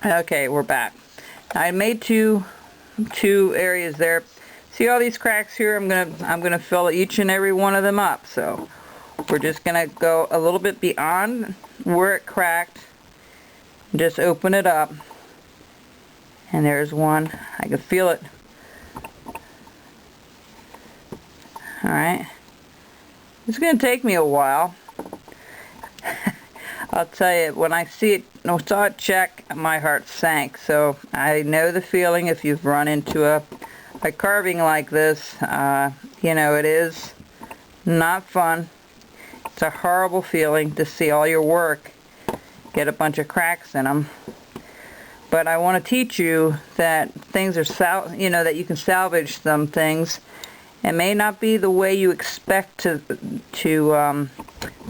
Okay, we're back. I made two areas there. See all these cracks here? I'm gonna fill each and every one of them up. So we're just gonna go a little bit beyond where it cracked. Just open it up. And there's one. I can feel it. Alright. It's gonna take me a while. I'll tell you, when I saw it check, my heart sank. So I know the feeling if you've run into a carving like this. You know, it is not fun. It's a horrible feeling to see all your work get a bunch of cracks in them. But I want to teach you that things are that you can salvage some things. It may not be the way you expect to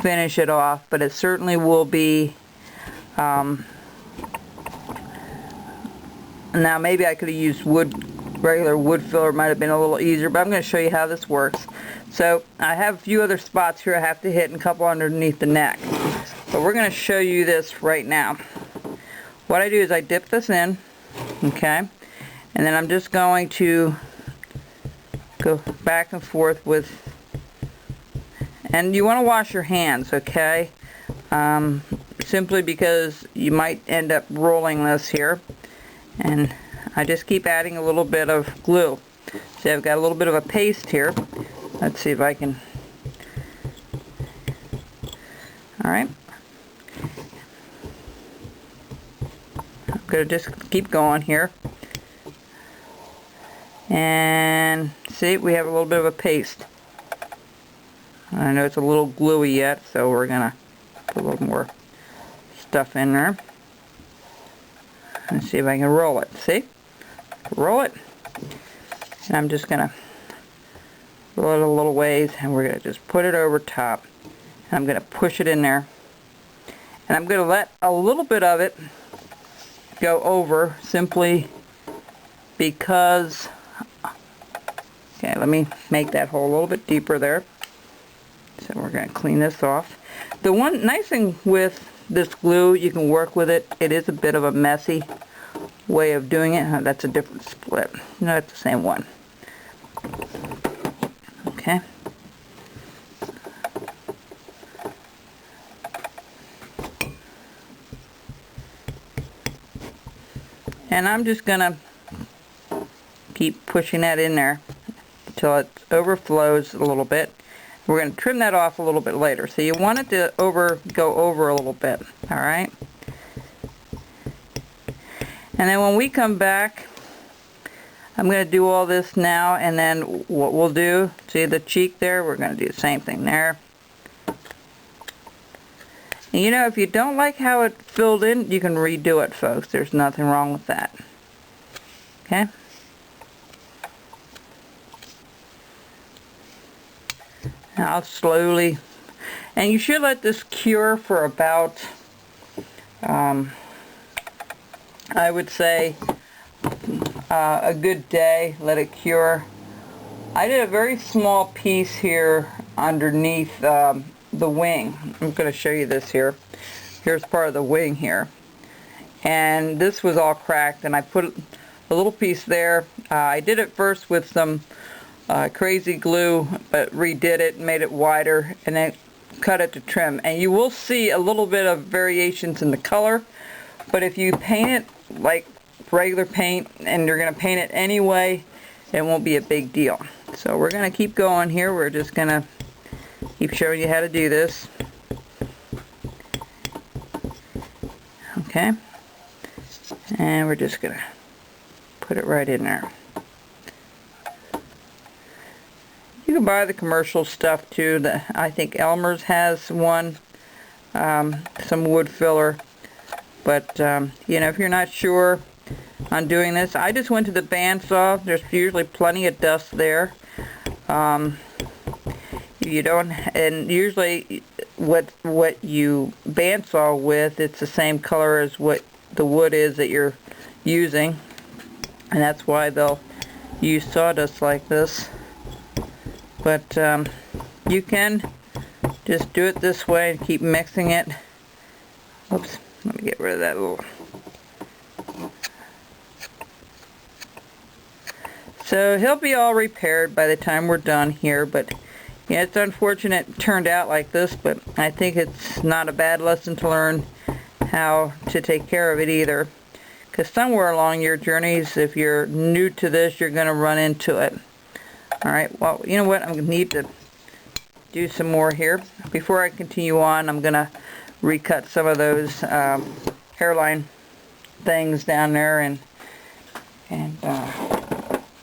finish it off, but it certainly will be. Now maybe I could have used regular wood filler, might have been a little easier, but I'm going to show you how this works. So I have a few other spots here I have to hit and a couple underneath the neck. But we're going to show you this right now. What I do is I dip this in, okay, and then I'm just going to go back and forth with, and you want to wash your hands, okay, simply because you might end up rolling this here, and I just keep adding a little bit of glue. See, I've got a little bit of a paste here. Let's see if I can, alright. I'm going to just keep going here. And see, we have a little bit of a paste. I know it's a little gluey yet, so we're going to put a little more stuff in there. Let's see if I can roll it. See? Roll it. And I'm just going to roll it a little ways, and we're going to just put it over top. And I'm going to push it in there. And I'm going to let a little bit of it go over, simply because, okay, let me make that hole a little bit deeper there. So we're going to clean this off. The one nice thing with this glue, you can work with it. It is a bit of a messy way of doing it. That's a different split. No, it's the same one. Okay. And I'm just going to keep pushing that in there until it overflows a little bit. We're going to trim that off a little bit later. So you want it to go over a little bit, alright? And then when we come back, I'm going to do all this now, and then what we'll do, see the cheek there? We're going to do the same thing there. And you know, if you don't like how it filled in, you can redo it, folks. There's nothing wrong with that. Okay? Now I'll slowly, and you should let this cure for about, I would say, a good day. Let it cure. I did a very small piece here underneath the wing. I'm going to show you this here. Here's part of the wing here. And this was all cracked, and I put a little piece there. I did it first with some crazy glue, but redid it and made it wider, and then cut it to trim. And you will see a little bit of variations in the color, but if you paint it like regular paint, and you're going to paint it anyway, it won't be a big deal. So we're going to keep going here. We're just going to keep showing you how to do this. Okay. And we're just going to put it right in there. You can buy the commercial stuff too. I think Elmer's has one, some wood filler. But, you know, if you're not sure on doing this, I just went to the bandsaw. There's usually plenty of dust there. You don't, and usually what you bandsaw with, it's the same color as what the wood is that you're using, and that's why they'll use sawdust like this. But you can just do it this way and keep mixing it. Oops, let me get rid of that little So he'll be all repaired by the time we're done here, but yeah, it's unfortunate it turned out like this, but I think it's not a bad lesson to learn how to take care of it either. Because somewhere along your journeys, if you're new to this, you're going to run into it. Alright, well, you know what? I'm going to need to do some more here. Before I continue on, I'm going to recut some of those hairline things down there and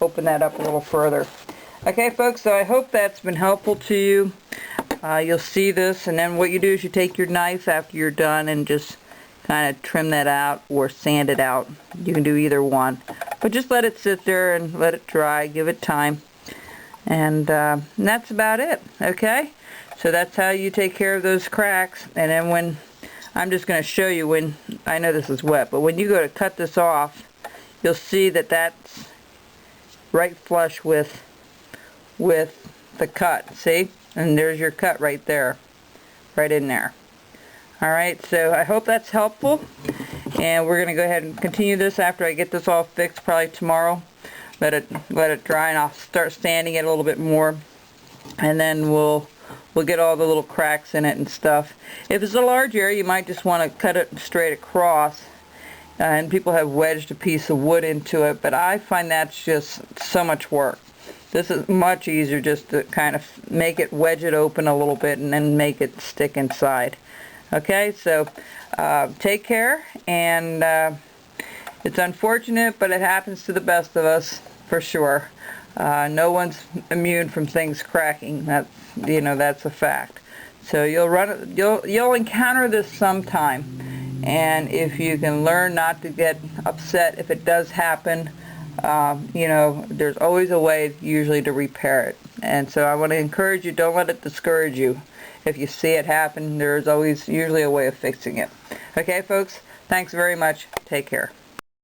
open that up a little further. Okay, folks, so I hope that's been helpful to you. You'll see this, and then what you do is you take your knife after you're done and just kind of trim that out or sand it out. You can do either one. But just let it sit there and let it dry, give it time. And that's about it, okay? So that's how you take care of those cracks. And then when, I'm just going to show you when, I know this is wet, but when you go to cut this off, you'll see that that's right flush with the cut, see? And there's your cut right there, right in there. Alright, so I hope that's helpful, and we're going to go ahead and continue this after I get this all fixed, probably tomorrow. Let it dry, and I'll start sanding it a little bit more, and then we'll get all the little cracks in it and stuff. If it's a large area, you might just want to cut it straight across, and people have wedged a piece of wood into it, but I find that's just so much work. This is much easier just to kind of make it, wedge it open a little bit, and then make it stick inside. Okay, so take care, and it's unfortunate, but it happens to the best of us, for sure. No one's immune from things cracking. That's, you know, that's a fact. So you'll encounter this sometime, and if you can learn not to get upset if it does happen, you know, there's always a way usually to repair it. And so I want to encourage you, don't let it discourage you. If you see it happen, there's always usually a way of fixing it. Okay, folks, thanks very much. Take care.